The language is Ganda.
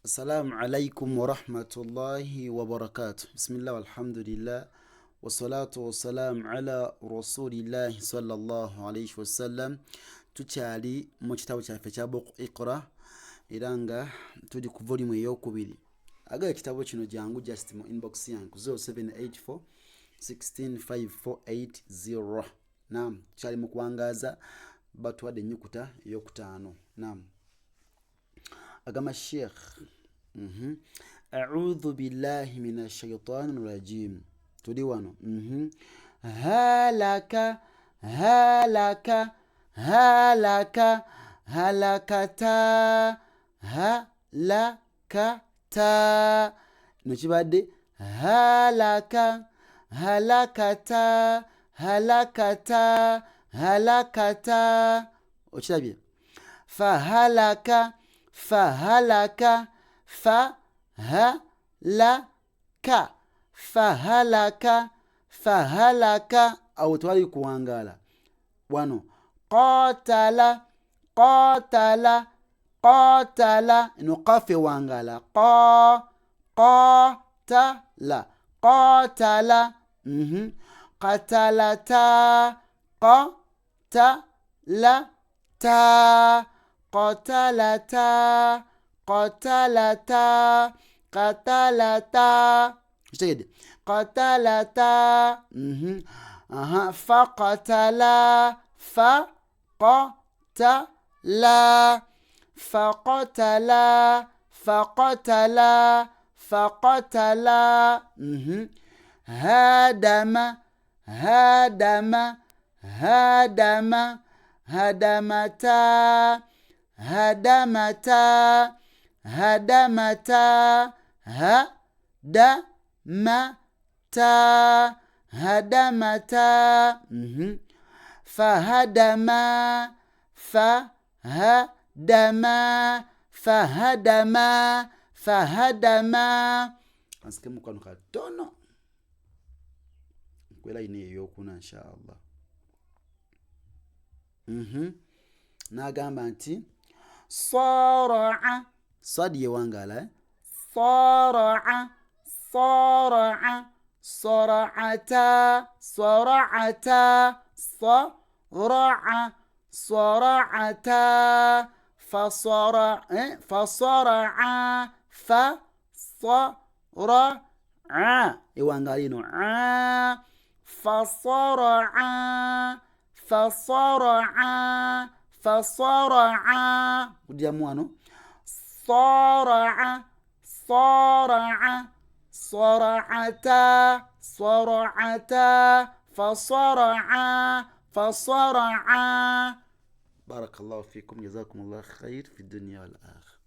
السلام عليكم ورحمة الله وبركاته. بسم الله والحمد لله والصلاة والسلام على رسول الله صلى الله عليه وسلم. tukyali mu kitabu kyaffe kya Book Iqra era nga tuli ku volume ey'okubiri. Aga ekitabo kino jangu just mu inbox yange ku 0784 1654880. Naam, tukyali mu kuwangaaza batuwadde ennyukuta ey'okutaano. Naam, agama Sheikh أعوذ بالله من الشيطان الرجيم. تولي وانو هلك هلك هلك هلكتا هلكتا نشي بعد هلك هلكتا هلكتا هلكتا وشتابي فهلك فهلك فهلك فهلك فهلك أو توالي كوانغالا وانو قاتل قاتل قاتل إنه قافي وانغالا قاتل قاتل قتلتا قتلتا قتلتا قتلتا قتلتا قتلتا فقتلا فقتلا فقتلا فقتلا فقتلا هدم هدم هدم هدمتا هدمتا هدمتا هدمتا هدمتا فهدما فهدما فهدما فهدما أنسكي مكانو كاتونو كويلا يني يوكونا إن شاء الله. ناغام بانتي صارع صدي وانغالا صارع صارع صرعتا صرعتا صرع صرعتا فصرع فصرع فصرع يوانغالينو فصرع فصرع فصرع ودياموانو صارع صارع صرعتا صرعتا فصرع فصرع. بارك الله فيكم، جزاكم الله خير في الدنيا والآخرة.